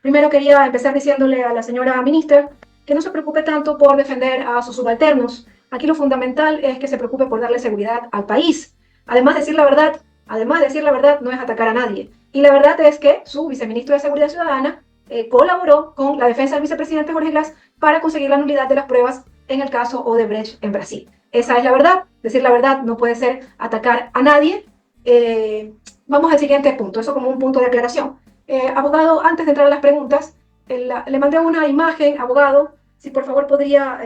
Primero quería empezar diciéndole a la señora ministra que no se preocupe tanto por defender a sus subalternos. Aquí lo fundamental es que se preocupe por darle seguridad al país. Además decir la verdad no es atacar a nadie. Y la verdad es que su viceministro de Seguridad Ciudadana colaboró con la defensa del vicepresidente Jorge Glass para conseguir la nulidad de las pruebas en el caso Odebrecht en Brasil. Esa es la verdad. Decir la verdad no puede ser atacar a nadie. Vamos al siguiente punto, eso como un punto de aclaración. Abogado, antes de entrar a las preguntas, le mandé una imagen, abogado, si por favor podría,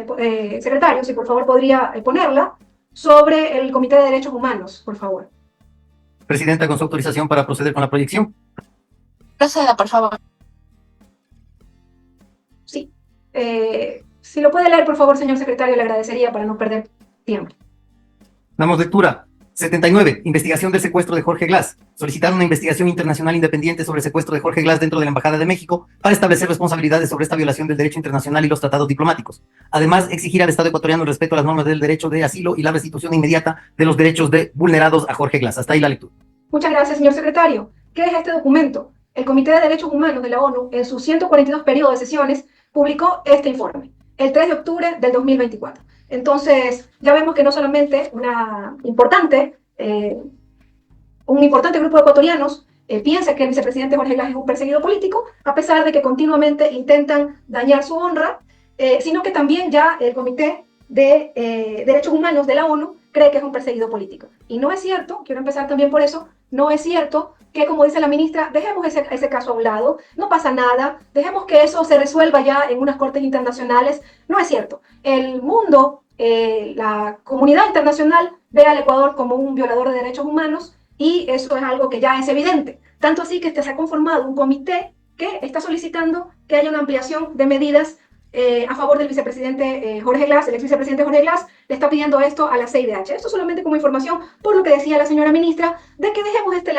secretario, si por favor podría ponerla, sobre el Comité de Derechos Humanos, por favor. Presidenta, con su autorización para proceder con la proyección. Proceda, por favor. Sí. Si lo puede leer, por favor, señor secretario, le agradecería para no perder tiempo. Damos lectura. 79. Investigación del secuestro de Jorge Glass. Solicitar una investigación internacional independiente sobre el secuestro de Jorge Glass dentro de la Embajada de México para establecer responsabilidades sobre esta violación del derecho internacional y los tratados diplomáticos. Además, exigir al Estado ecuatoriano el respeto a las normas del derecho de asilo y la restitución inmediata de los derechos vulnerados a Jorge Glass. Hasta ahí la lectura. Muchas gracias, señor secretario. ¿Qué es este documento? El Comité de Derechos Humanos de la ONU, en sus 142 periodos de sesiones, publicó este informe el 3 de octubre del 2024. Entonces, ya vemos que no solamente un importante grupo de ecuatorianos piensa que el vicepresidente Jorge Glass es un perseguido político, a pesar de que continuamente intentan dañar su honra, sino que también ya el Comité de Derechos Humanos de la ONU cree que es un perseguido político. Y no es cierto, quiero empezar también por eso, no es cierto que, como dice la ministra, dejemos ese caso a un lado, no pasa nada, dejemos que eso se resuelva ya en unas cortes internacionales. No es cierto. El mundo, la comunidad internacional ve al Ecuador como un violador de derechos humanos y eso es algo que ya es evidente. Tanto así que se ha conformado un comité que está solicitando que haya una ampliación de medidas a favor del vicepresidente Jorge Glass. El ex vicepresidente Jorge Glass le está pidiendo esto a la CIDH. Esto solamente como información por lo que decía la señora ministra, de que dejemos este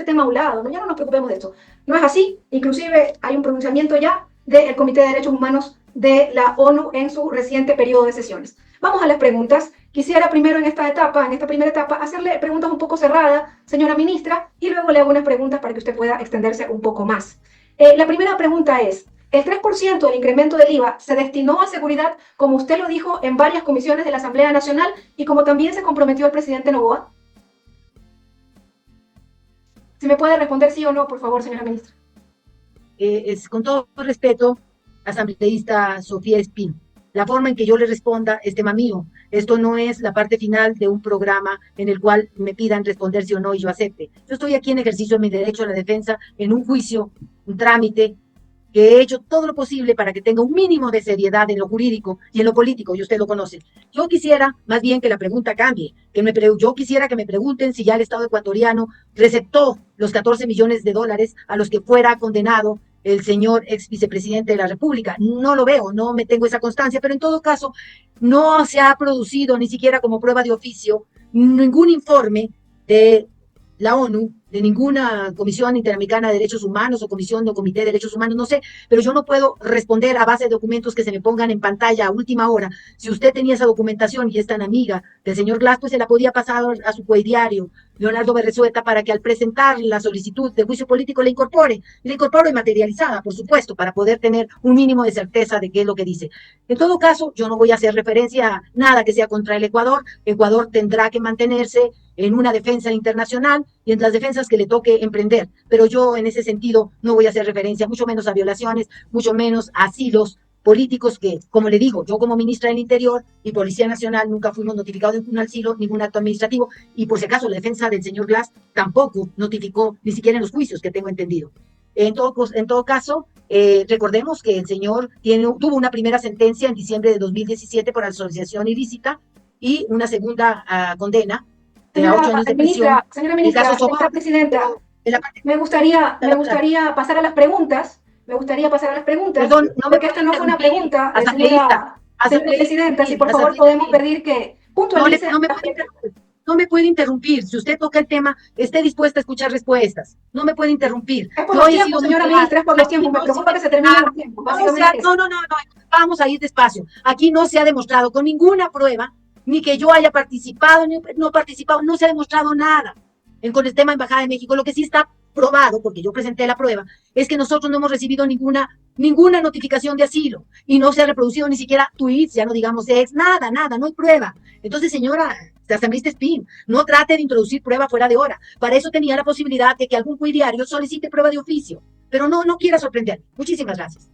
tema a un lado, ¿no? Ya no nos preocupemos de esto. No es así, inclusive hay un pronunciamiento ya del Comité de Derechos Humanos de la ONU en su reciente periodo de sesiones. Vamos a las preguntas. Quisiera primero en esta primera etapa, hacerle preguntas un poco cerradas, señora ministra, y luego le hago unas preguntas para que usted pueda extenderse un poco más. La primera pregunta es, ¿el 3% del incremento del IVA se destinó a seguridad, como usted lo dijo en varias comisiones de la Asamblea Nacional y como también se comprometió el presidente Noboa? Si me puede responder sí o no, por favor, señora ministra. Con todo respeto, asambleísta Sofía Espín, la forma en que yo le responda es tema mío. Esto no es la parte final de un programa en el cual me pidan responder sí o no y yo acepte. Yo estoy aquí en ejercicio de mi derecho a la defensa, en un juicio, un trámite, que he hecho todo lo posible para que tenga un mínimo de seriedad en lo jurídico y en lo político, y usted lo conoce. Yo quisiera más bien que la pregunta cambie, yo quisiera que me pregunten si ya el Estado ecuatoriano receptó los 14 millones de dólares a los que fuera condenado el señor ex vicepresidente de la República. No lo veo, no me tengo esa constancia, pero en todo caso no se ha producido ni siquiera como prueba de oficio ningún informe de la ONU, de ninguna Comisión Interamericana de Derechos Humanos o Comisión o Comité de Derechos Humanos, no sé, pero yo no puedo responder a base de documentos que se me pongan en pantalla a última hora. Si usted tenía esa documentación y es tan amiga del señor Glass, pues se la podía pasar a su coediario, Leonardo Berresueta, para que al presentar la solicitud de juicio político la incorpore materializada, por supuesto, para poder tener un mínimo de certeza de qué es lo que dice. En todo caso, yo no voy a hacer referencia a nada que sea contra el Ecuador. Ecuador tendrá que mantenerse en una defensa internacional y en las defensas que le toque emprender, pero yo en ese sentido no voy a hacer referencia, mucho menos a violaciones, mucho menos a asilos políticos que, como le digo, yo como ministra del Interior y Policía Nacional nunca fuimos notificados de ningún asilo, ningún acto administrativo, y por si acaso la defensa del señor Glass tampoco notificó, ni siquiera en los juicios que tengo entendido. En todo caso, recordemos que el señor tuvo una primera sentencia en diciembre de 2017 por asociación ilícita y una segunda condena de 8 años de prisión. Señora ministra, señora presidenta, me gustaría pasar a las preguntas. Perdón, porque esta no fue una pregunta, señora presidenta, si por favor podemos pedir que puntualice. No me puede interrumpir. Si usted toca el tema, esté dispuesta a escuchar respuestas. No me puede interrumpir. Es por los tiempos, señora ministra, es por los tiempos. Me preocupa que se termine el tiempo. No. Vamos a ir despacio. Aquí no se ha demostrado con ninguna prueba, ni que yo haya participado, ni no participado, no se ha demostrado nada con el tema Embajada de México. Lo que sí está probado, porque yo presenté la prueba, es que nosotros no hemos recibido ninguna notificación de asilo y no se ha reproducido ni siquiera tweets, ya no digamos ex, nada, no hay prueba. Entonces, señora asambleísta Espín, no trate de introducir prueba fuera de hora. Para eso tenía la posibilidad de que algún diario solicite prueba de oficio, pero no quiera sorprender. Muchísimas gracias.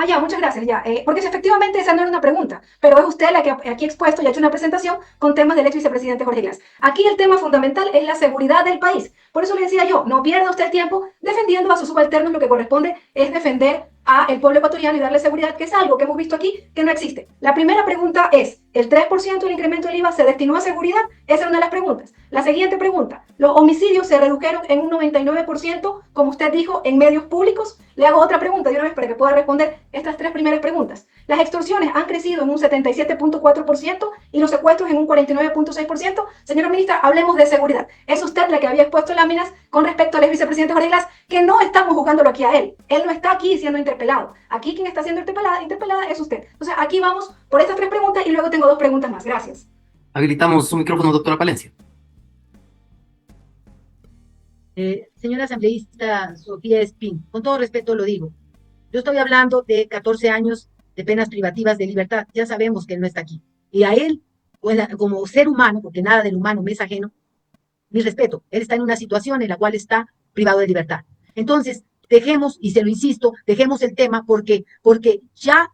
Ya, muchas gracias, ya. Porque efectivamente esa no era una pregunta, pero es usted la que aquí ha expuesto y ha hecho una presentación con temas del ex vicepresidente Jorge Glass. Aquí el tema fundamental es la seguridad del país. Por eso le decía yo, no pierda usted el tiempo defendiendo a sus subalternos, lo que corresponde es defender al pueblo ecuatoriano y darle seguridad, que es algo que hemos visto aquí que no existe. La primera pregunta es, ¿el 3% del incremento del IVA se destinó a seguridad? Esa es una de las preguntas. La siguiente pregunta, ¿los homicidios se redujeron en un 99%, como usted dijo, en medios públicos? Le hago otra pregunta de una vez para que pueda responder estas tres primeras preguntas. Las extorsiones han crecido en un 77.4% y los secuestros en un 49.6%. Señora ministra, hablemos de seguridad. Es usted la que había expuesto láminas con respecto al ex vicepresidente Jorge Glass, que no estamos juzgándolo aquí a él. Él no está aquí siendo interpelado. Aquí quien está siendo interpelada es usted. Entonces, aquí vamos por estas tres preguntas y luego tengo dos preguntas más. Gracias. Habilitamos su micrófono, doctora Palencia. Señora asambleísta Sofía Espín, con todo respeto lo digo, yo estoy hablando de 14 años de penas privativas de libertad, ya sabemos que él no está aquí, y a él, como ser humano, porque nada del humano me es ajeno, mi respeto, él está en una situación en la cual está privado de libertad. Entonces, dejemos, y se lo insisto, dejemos el tema porque ya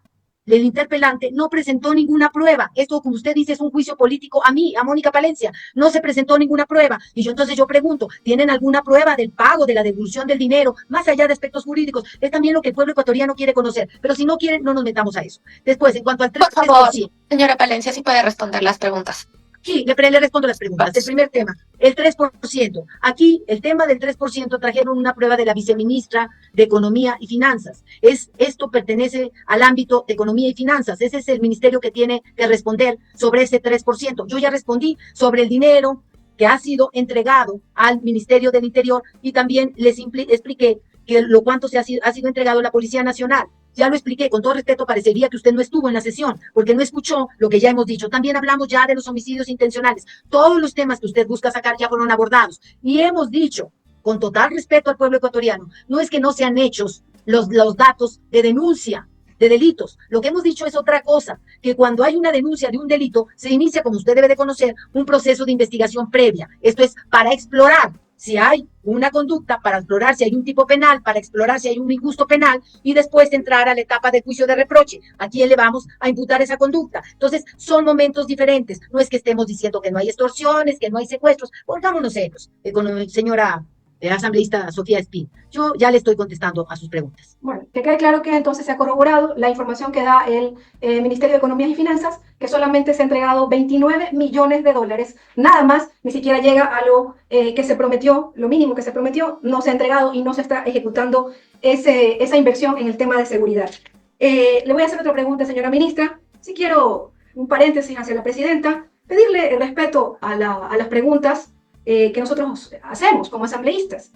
el interpelante no presentó ninguna prueba. Esto, como usted dice, es un juicio político a mí, a Mónica Palencia. No se presentó ninguna prueba. Y yo pregunto, ¿tienen alguna prueba del pago, de la devolución del dinero, más allá de aspectos jurídicos? Es también lo que el pueblo ecuatoriano quiere conocer. Pero si no quieren, no nos metamos a eso. Después, en cuanto al 3%. Por favor, señora Palencia, sí puede responder las preguntas. Sí, le respondo las preguntas. El primer tema, el 3%. Aquí, el tema del 3% trajeron una prueba de la viceministra de Economía y Finanzas. Esto pertenece al ámbito de Economía y Finanzas. Ese es el ministerio que tiene que responder sobre ese 3%. Yo ya respondí sobre el dinero que ha sido entregado al Ministerio del Interior y también les expliqué que cuánto ha sido entregado a la Policía Nacional. Ya lo expliqué, con todo respeto, parecería que usted no estuvo en la sesión, porque no escuchó lo que ya hemos dicho. También hablamos ya de los homicidios intencionales. Todos los temas que usted busca sacar ya fueron abordados. Y hemos dicho, con total respeto al pueblo ecuatoriano, no es que no sean hechos los datos de denuncia de delitos. Lo que hemos dicho es otra cosa, que cuando hay una denuncia de un delito, se inicia, como usted debe de conocer, un proceso de investigación previa. Esto es para explorar si hay una conducta, para explorar si hay un tipo penal, para explorar si hay un injusto penal y después entrar a la etapa de juicio de reproche. ¿A quién le vamos a imputar esa conducta? Entonces, son momentos diferentes. No es que estemos diciendo que no hay extorsiones, que no hay secuestros. Pongámonos serios, señora asambleísta Sofía Espín. Yo ya le estoy contestando a sus preguntas. Bueno, que quede claro que entonces se ha corroborado la información que da el Ministerio de Economía y Finanzas, que solamente se ha entregado 29 millones de dólares, nada más, ni siquiera llega a lo que se prometió, lo mínimo que se prometió, no se ha entregado y no se está ejecutando esa inversión en el tema de seguridad. Le voy a hacer otra pregunta, señora ministra. Si quiero un paréntesis hacia la presidenta, pedirle el respeto a las preguntas que nosotros hacemos como asambleístas.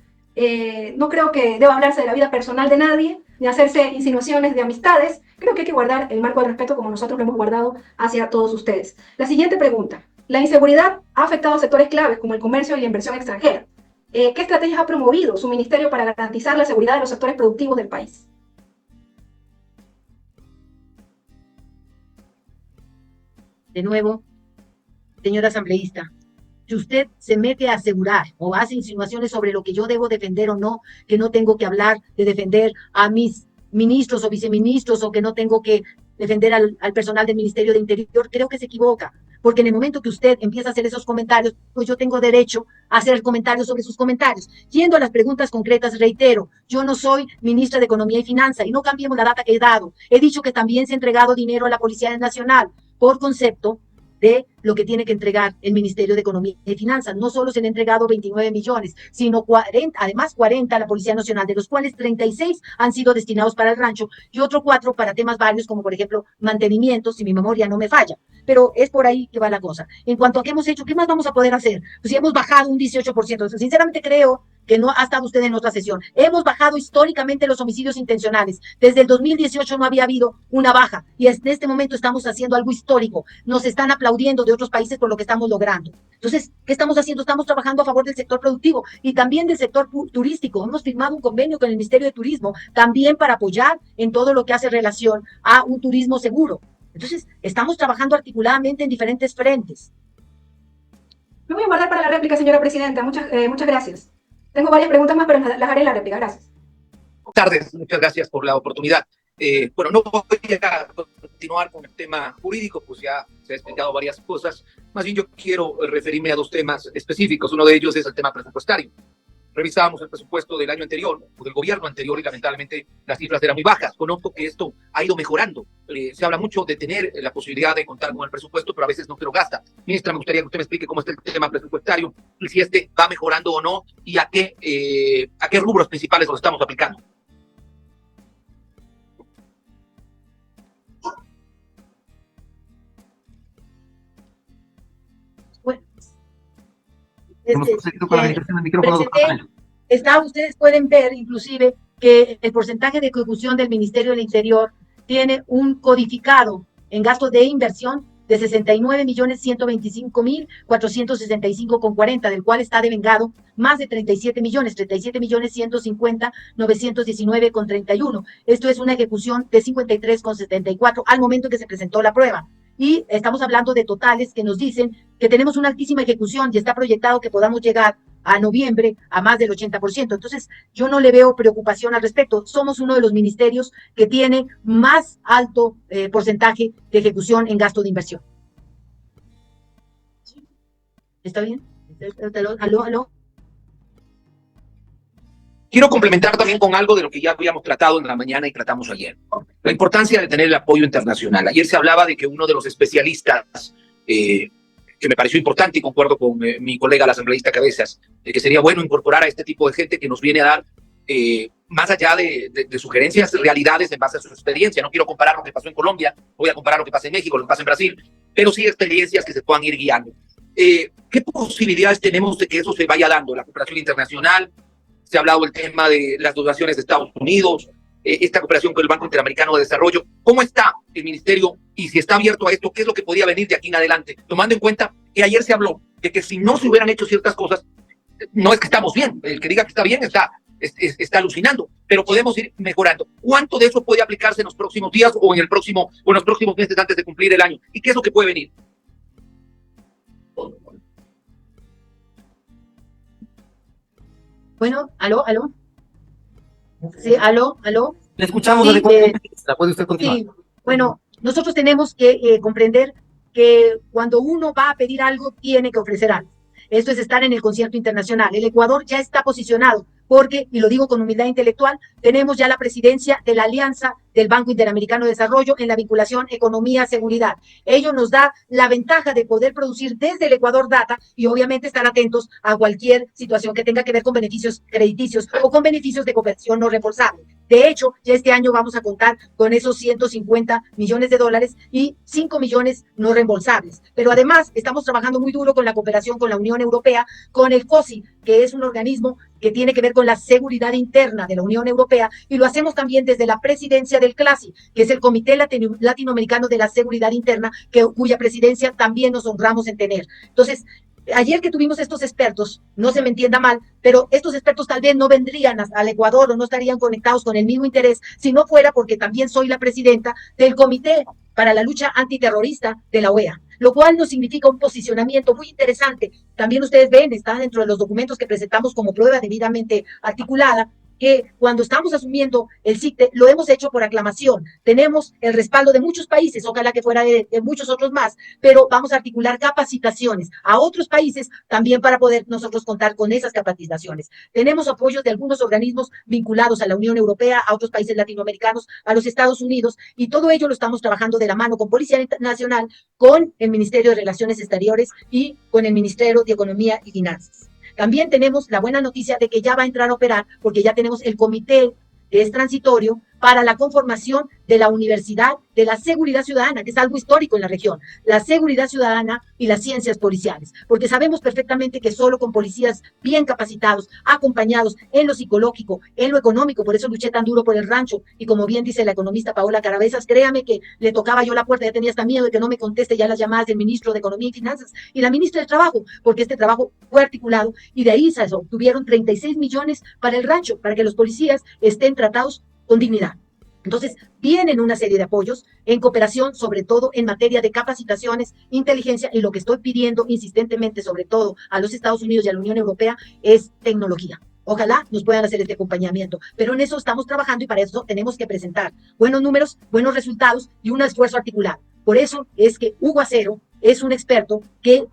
No creo que deba hablarse de la vida personal de nadie, ni hacerse insinuaciones de amistades. Creo que hay que guardar el marco del respeto como nosotros lo hemos guardado hacia todos ustedes. La siguiente pregunta. La inseguridad ha afectado a sectores claves como el comercio y la inversión extranjera. ¿Qué estrategias ha promovido su ministerio para garantizar la seguridad de los sectores productivos del país? De nuevo, señora asambleísta, si usted se mete a asegurar o hace insinuaciones sobre lo que yo debo defender o no, que no tengo que hablar de defender a mis ministros o viceministros o que no tengo que defender al personal del Ministerio de Interior, creo que se equivoca, porque en el momento que usted empieza a hacer esos comentarios, pues yo tengo derecho a hacer comentarios sobre sus comentarios. Yendo a las preguntas concretas, reitero, yo no soy ministra de Economía y Finanzas y no cambiemos la data que he dado. He dicho que también se ha entregado dinero a la Policía Nacional por concepto de lo que tiene que entregar el Ministerio de Economía y Finanzas. No solo se le han entregado 29 millones, sino 40, además 40 a la Policía Nacional, de los cuales 36 han sido destinados para el rancho y otros 4 para temas varios, como por ejemplo mantenimiento, si mi memoria no me falla. Pero es por ahí que va la cosa. En cuanto a qué hemos hecho, ¿qué más vamos a poder hacer? Pues si hemos bajado un 18%. Sinceramente creo que no ha estado usted en otra sesión. Hemos bajado históricamente los homicidios intencionales. Desde el 2018 no había habido una baja y en este momento estamos haciendo algo histórico. Nos están aplaudiendo de otros países por lo que estamos logrando. Entonces, ¿qué estamos haciendo? Estamos trabajando a favor del sector productivo y también del sector turístico. Hemos firmado un convenio con el Ministerio de Turismo también para apoyar en todo lo que hace relación a un turismo seguro. Entonces, estamos trabajando articuladamente en diferentes frentes. Me voy a guardar para la réplica, señora presidenta. Muchas gracias. Tengo varias preguntas más, pero las haré en la réplica. Gracias. Buenas tardes, muchas gracias por la oportunidad. Bueno, no voy a continuar con el tema jurídico, pues ya se ha explicado varias cosas. Más bien yo quiero referirme a dos temas específicos. Uno de ellos es el tema presupuestario. Revisábamos el presupuesto del año anterior, o del gobierno anterior, y lamentablemente las cifras eran muy bajas. Conozco que esto ha ido mejorando. Se habla mucho de tener la posibilidad de contar con el presupuesto, pero a veces no se lo gasta. Ministra, me gustaría que usted me explique cómo está el tema presupuestario, y si este va mejorando o no, y a qué rubros principales lo estamos aplicando. Bueno, ustedes pueden ver inclusive que el porcentaje de ejecución del Ministerio del Interior tiene un codificado en gasto de inversión de 69.125.465,40, del cual está devengado más de 37.150.919,31. Esto es una ejecución de 53,74 al momento en que se presentó la prueba. Y estamos hablando de totales que nos dicen que tenemos una altísima ejecución y está proyectado que podamos llegar a noviembre a más del 80%. Entonces, yo no le veo preocupación al respecto. Somos uno de los ministerios que tiene más alto porcentaje de ejecución en gasto de inversión. ¿Está bien? ¿Aló? Quiero complementar también con algo de lo que ya habíamos tratado en la mañana y tratamos ayer. La importancia de tener el apoyo internacional. Ayer se hablaba de que uno de los especialistas, que me pareció importante y concuerdo con mi colega la asambleísta Cabezas, que sería bueno incorporar a este tipo de gente que nos viene a dar, más allá de sugerencias, realidades en base a su experiencia. No quiero comparar lo que pasó en Colombia, voy a comparar lo que pasa en México, lo que pasa en Brasil, pero sí experiencias que se puedan ir guiando. ¿Qué posibilidades tenemos de que eso se vaya dando? La cooperación internacional, se ha hablado del tema de las donaciones de Estados Unidos, esta cooperación con el Banco Interamericano de Desarrollo. ¿Cómo está el ministerio y si está abierto a esto? ¿Qué es lo que podría venir de aquí en adelante? Tomando en cuenta que ayer se habló de que si no se hubieran hecho ciertas cosas, no es que estamos bien. El que diga que está bien está alucinando, pero podemos ir mejorando. ¿Cuánto de eso puede aplicarse en los próximos días o en los próximos meses antes de cumplir el año? ¿Y qué es lo que puede venir? Bueno, ¿aló? Sí, ¿aló? Le escuchamos sí, adecuadamente. ¿Puede usted continuar? Sí, bueno, nosotros tenemos que comprender que cuando uno va a pedir algo, tiene que ofrecer algo. Esto es estar en el concierto internacional. El Ecuador ya está posicionado porque, y lo digo con humildad intelectual, tenemos ya la presidencia de la Alianza del Banco Interamericano de Desarrollo en la vinculación economía-seguridad. Ello nos da la ventaja de poder producir desde el Ecuador data y obviamente estar atentos a cualquier situación que tenga que ver con beneficios crediticios o con beneficios de cooperación no reembolsable. De hecho, ya este año vamos a contar con esos 150 millones de dólares y 5 millones no reembolsables. Pero además estamos trabajando muy duro con la cooperación con la Unión Europea, con el COSI, que es un organismo que tiene que ver con la seguridad interna de la Unión Europea, y lo hacemos también desde la presidencia del CLASI, que es el Comité Latinoamericano de la Seguridad Interna, cuya presidencia también nos honramos en tener. Entonces, ayer que tuvimos estos expertos, no se me entienda mal, pero estos expertos tal vez no vendrían al Ecuador o no estarían conectados con el mismo interés si no fuera porque también soy la presidenta del Comité para la Lucha Antiterrorista de la OEA, lo cual nos significa un posicionamiento muy interesante. También ustedes ven, está dentro de los documentos que presentamos como prueba debidamente articulada, que cuando estamos asumiendo el CICTE lo hemos hecho por aclamación. Tenemos el respaldo de muchos países, ojalá que fuera de muchos otros más, pero vamos a articular capacitaciones a otros países también para poder nosotros contar con esas capacitaciones. Tenemos apoyos de algunos organismos vinculados a la Unión Europea, a otros países latinoamericanos, a los Estados Unidos, y todo ello lo estamos trabajando de la mano con Policía Nacional, con el Ministerio de Relaciones Exteriores y con el Ministerio de Economía y Finanzas. También tenemos la buena noticia de que ya va a entrar a operar, porque ya tenemos el comité que es transitorio para la conformación de la Universidad de la Seguridad Ciudadana, que es algo histórico en la región, la seguridad ciudadana y las ciencias policiales, porque sabemos perfectamente que solo con policías bien capacitados, acompañados en lo psicológico, en lo económico, por eso luché tan duro por el rancho, y como bien dice la economista Paola Carabezas, créame que le tocaba yo la puerta, ya tenía hasta miedo de que no me conteste ya las llamadas del ministro de Economía y Finanzas y la ministra de Trabajo, porque este trabajo fue articulado y de ahí se obtuvieron 36 millones para el rancho, para que los policías estén tratados con dignidad. Entonces, vienen una serie de apoyos en cooperación, sobre todo en materia de capacitaciones, inteligencia, y lo que estoy pidiendo insistentemente, sobre todo a los Estados Unidos y a la Unión Europea, es tecnología. Ojalá nos puedan hacer este acompañamiento, pero en eso estamos trabajando y para eso tenemos que presentar buenos números, buenos resultados y un esfuerzo articulado. Por eso es que Hugo Acero es un experto que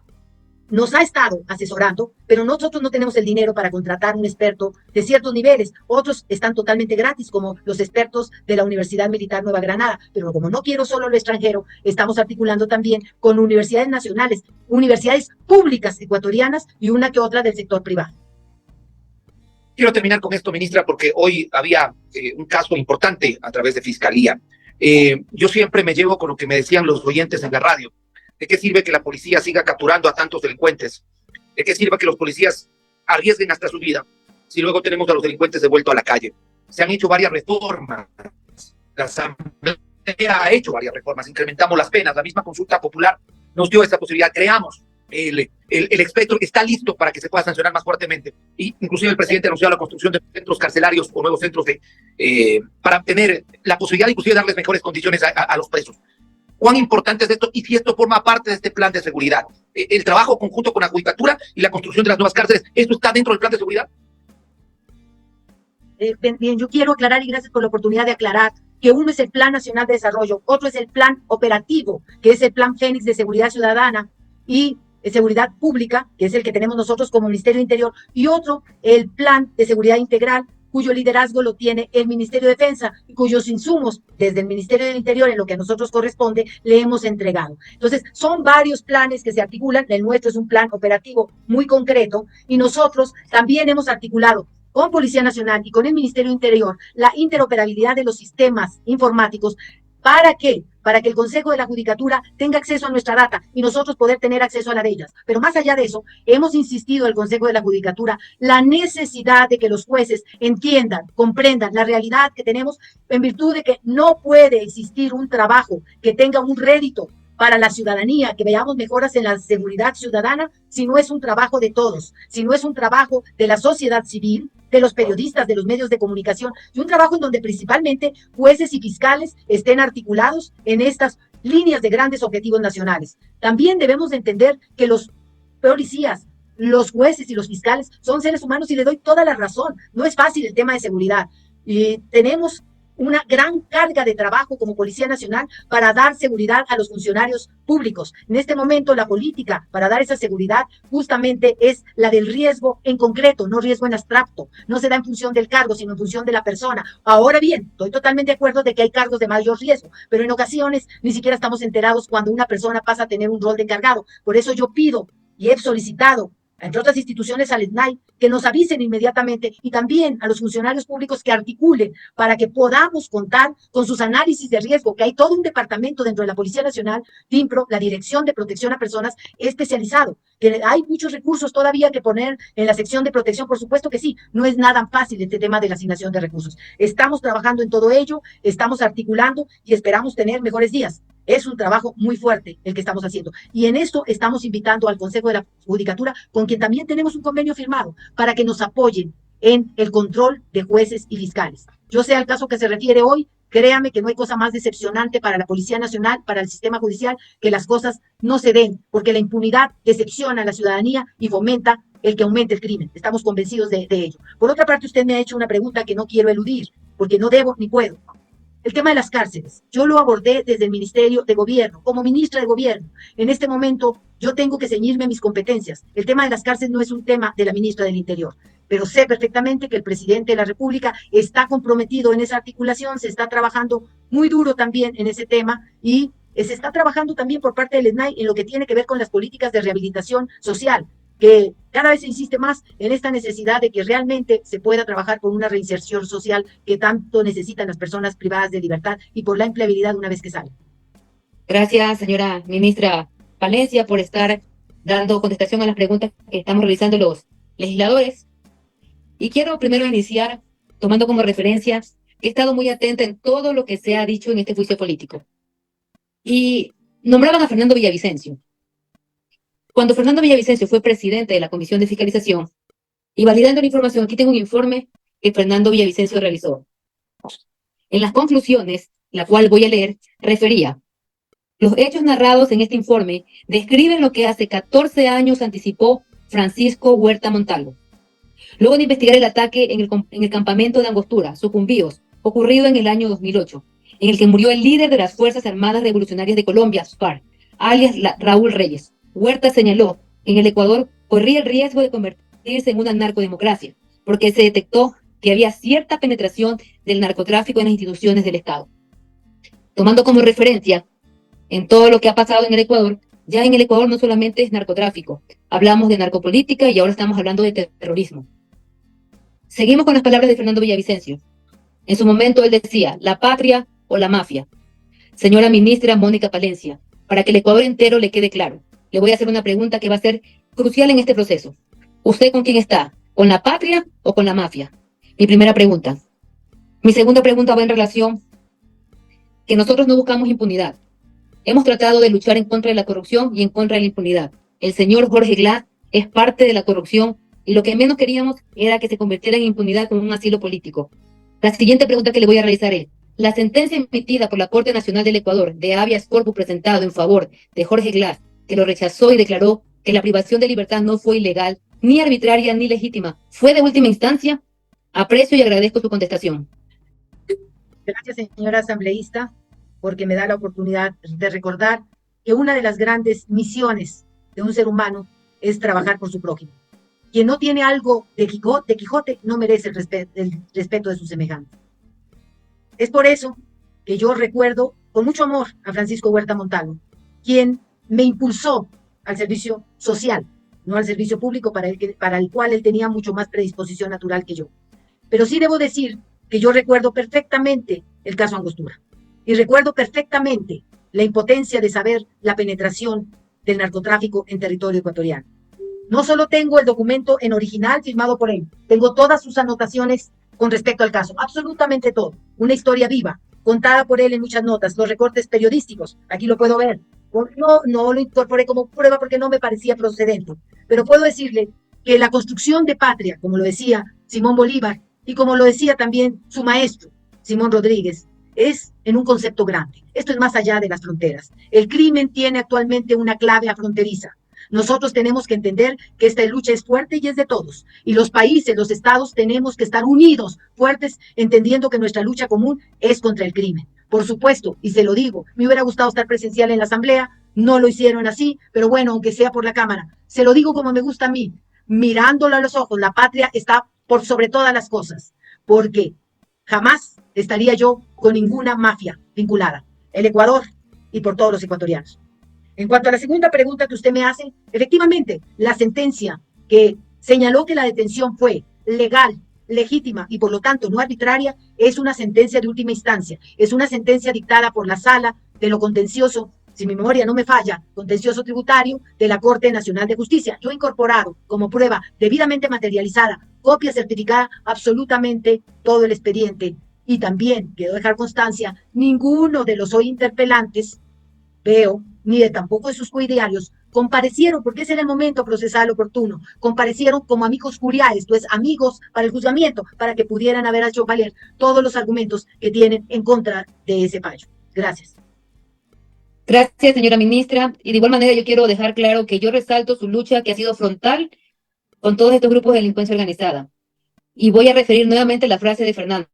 nos ha estado asesorando, pero nosotros no tenemos el dinero para contratar un experto de ciertos niveles. Otros están totalmente gratis, como los expertos de la Universidad Militar Nueva Granada. Pero como no quiero solo lo extranjero, estamos articulando también con universidades nacionales, universidades públicas ecuatorianas y una que otra del sector privado. Quiero terminar con esto, ministra, porque hoy había un caso importante a través de Fiscalía. Yo siempre me llevo con lo que me decían los oyentes en la radio. ¿De qué sirve que la policía siga capturando a tantos delincuentes? ¿De qué sirve que los policías arriesguen hasta su vida si luego tenemos a los delincuentes devueltos a la calle? Se han hecho varias reformas. La Asamblea ha hecho varias reformas. Incrementamos las penas. La misma consulta popular nos dio esta posibilidad. Creamos el espectro que está listo para que se pueda sancionar más fuertemente. Y inclusive el presidente ha anunciado la construcción de centros carcelarios o nuevos centros para tener la posibilidad inclusive de darles mejores condiciones a los presos. ¿Cuán importante es esto? Y si esto forma parte de este plan de seguridad. El trabajo conjunto con la judicatura y la construcción de las nuevas cárceles, ¿esto está dentro del plan de seguridad? Bien, yo quiero aclarar, y gracias por la oportunidad de aclarar, que uno es el Plan Nacional de Desarrollo, otro es el Plan Operativo, que es el Plan Fénix de Seguridad Ciudadana y Seguridad Pública, que es el que tenemos nosotros como Ministerio de Interior, y otro, el Plan de Seguridad Integral, cuyo liderazgo lo tiene el Ministerio de Defensa y cuyos insumos desde el Ministerio del Interior, en lo que a nosotros corresponde, le hemos entregado. Entonces, son varios planes que se articulan. El nuestro es un plan operativo muy concreto y nosotros también hemos articulado con Policía Nacional y con el Ministerio del Interior la interoperabilidad de los sistemas informáticos. ¿Para qué? Para que el Consejo de la Judicatura tenga acceso a nuestra data y nosotros poder tener acceso a la de ellas. Pero más allá de eso, hemos insistido al Consejo de la Judicatura la necesidad de que los jueces entiendan, comprendan la realidad que tenemos, en virtud de que no puede existir un trabajo que tenga un rédito para la ciudadanía, que veamos mejoras en la seguridad ciudadana, si no es un trabajo de todos, si no es un trabajo de la sociedad civil, de los periodistas, de los medios de comunicación, y un trabajo en donde principalmente jueces y fiscales estén articulados en estas líneas de grandes objetivos nacionales. También debemos de entender que los policías, los jueces y los fiscales son seres humanos y le doy toda la razón. No es fácil el tema de seguridad. Y tenemos una gran carga de trabajo como Policía Nacional para dar seguridad a los funcionarios públicos. En este momento la política para dar esa seguridad justamente es la del riesgo en concreto, no riesgo en abstracto. No se da en función del cargo, sino en función de la persona. Ahora bien, estoy totalmente de acuerdo de que hay cargos de mayor riesgo, pero en ocasiones ni siquiera estamos enterados cuando una persona pasa a tener un rol de encargado. Por eso yo pido y he solicitado, entre otras instituciones, al SNAI, que nos avisen inmediatamente, y también a los funcionarios públicos que articulen para que podamos contar con sus análisis de riesgo, que hay todo un departamento dentro de la Policía Nacional, DIMPRO, la Dirección de Protección a Personas, especializado, que hay muchos recursos todavía que poner en la sección de protección, por supuesto que sí, no es nada fácil este tema de la asignación de recursos. Estamos trabajando en todo ello, estamos articulando y esperamos tener mejores días. Es un trabajo muy fuerte el que estamos haciendo. Y en esto estamos invitando al Consejo de la Judicatura, con quien también tenemos un convenio firmado, para que nos apoyen en el control de jueces y fiscales. Yo sé al caso que se refiere hoy, créame que no hay cosa más decepcionante para la Policía Nacional, para el sistema judicial, que las cosas no se den, porque la impunidad decepciona a la ciudadanía y fomenta el que aumente el crimen. Estamos convencidos de ello. Por otra parte, usted me ha hecho una pregunta que no quiero eludir, porque no debo ni puedo. El tema de las cárceles, yo lo abordé desde el Ministerio de Gobierno, como ministra de Gobierno. En este momento yo tengo que ceñirme a mis competencias. El tema de las cárceles no es un tema de la ministra del Interior, pero sé perfectamente que el presidente de la República está comprometido en esa articulación, se está trabajando muy duro también en ese tema y se está trabajando también por parte del SNAI en lo que tiene que ver con las políticas de rehabilitación social. que cada vez se insiste más en esta necesidad de que realmente se pueda trabajar por una reinserción social que tanto necesitan las personas privadas de libertad y por la empleabilidad una vez que salen. Gracias, señora ministra Palencia, por estar dando contestación a las preguntas que estamos realizando los legisladores. Y quiero primero iniciar tomando como referencia que he estado muy atenta en todo lo que se ha dicho en este juicio político. Y nombraban a Fernando Villavicencio. Cuando Fernando Villavicencio fue presidente de la Comisión de Fiscalización, y validando la información, aquí tengo un informe que Fernando Villavicencio realizó. En las conclusiones, la cual voy a leer, refería: los hechos narrados en este informe describen lo que hace 14 años anticipó Francisco Huerta Montalvo. Luego de investigar el ataque en el campamento de Angostura, Sucumbíos, ocurrido en el año 2008, en el que murió el líder de las Fuerzas Armadas Revolucionarias de Colombia, FARC, alias Raúl Reyes, Huerta señaló que en el Ecuador corría el riesgo de convertirse en una narcodemocracia, porque se detectó que había cierta penetración del narcotráfico en las instituciones del Estado. Tomando como referencia en todo lo que ha pasado en el Ecuador, ya en el Ecuador no solamente es narcotráfico, hablamos de narcopolítica y ahora estamos hablando de terrorismo. Seguimos con las palabras de Fernando Villavicencio. En su momento él decía: la patria o la mafia. Señora ministra Mónica Palencia, para que el Ecuador entero le quede claro, le voy a hacer una pregunta que va a ser crucial en este proceso. ¿Usted con quién está? ¿Con la patria o con la mafia? Mi primera pregunta. Mi segunda pregunta va en relación que nosotros no buscamos impunidad. Hemos tratado de luchar en contra de la corrupción y en contra de la impunidad. El señor Jorge Glass es parte de la corrupción y lo que menos queríamos era que se convirtiera en impunidad con un asilo político. La siguiente pregunta que le voy a realizar es: la sentencia emitida por la Corte Nacional del Ecuador de habeas corpus presentado en favor de Jorge Glass, que lo rechazó y declaró que la privación de libertad no fue ilegal, ni arbitraria, ni legítima, ¿fue de última instancia? Aprecio y agradezco su contestación. Gracias, señora asambleísta, porque me da la oportunidad de recordar que una de las grandes misiones de un ser humano es trabajar por su prójimo. Quien no tiene algo de Quijote no merece el respeto de sus semejantes. Es por eso que yo recuerdo con mucho amor a Francisco Huerta Montalvo, quien me impulsó al servicio social, no al servicio público para el cual él tenía mucho más predisposición natural que yo. Pero sí debo decir que yo recuerdo perfectamente el caso Angostura y recuerdo perfectamente la impotencia de saber la penetración del narcotráfico en territorio ecuatoriano. No solo tengo el documento en original firmado por él, tengo todas sus anotaciones con respecto al caso, absolutamente todo, una historia viva, contada por él en muchas notas, los recortes periodísticos, aquí lo puedo ver. No lo incorporé como prueba porque no me parecía procedente, pero puedo decirle que la construcción de patria, como lo decía Simón Bolívar y como lo decía también su maestro, Simón Rodríguez, es en un concepto grande. Esto es más allá de las fronteras. El crimen tiene actualmente una clave afronteriza. Nosotros tenemos que entender que esta lucha es fuerte y es de todos. Y los países, los estados, tenemos que estar unidos, fuertes, entendiendo que nuestra lucha común es contra el crimen. Por supuesto, y se lo digo, me hubiera gustado estar presencial en la asamblea, no lo hicieron así, pero bueno, aunque sea por la cámara. Se lo digo como me gusta a mí, mirándolo a los ojos, la patria está por sobre todas las cosas, porque jamás estaría yo con ninguna mafia vinculada. El Ecuador y por todos los ecuatorianos. En cuanto a la segunda pregunta que usted me hace, efectivamente, la sentencia que señaló que la detención fue legal, legítima y por lo tanto no arbitraria, es una sentencia de última instancia, es una sentencia dictada por la Sala de lo Contencioso, si mi memoria no me falla, Contencioso Tributario de la Corte Nacional de Justicia. Yo he incorporado como prueba debidamente materializada, copia certificada, absolutamente todo el expediente. Y también quiero dejar constancia, ninguno de los hoy interpelantes, veo, ni de tampoco de sus coidearios, comparecieron, porque ese era el momento procesal oportuno, comparecieron como amigos curiae, esto es, amigos para el juzgamiento, para que pudieran haber hecho valer todos los argumentos que tienen en contra de ese fallo. Gracias. Gracias, señora ministra. Y de igual manera yo quiero dejar claro que yo resalto su lucha que ha sido frontal con todos estos grupos de delincuencia organizada. Y voy a referir nuevamente la frase de Fernando: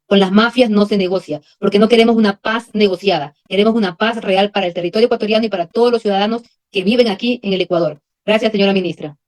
con las mafias no se negocia, porque no queremos una paz negociada, queremos una paz real para el territorio ecuatoriano y para todos los ciudadanos que viven aquí en el Ecuador. Gracias, señora ministra.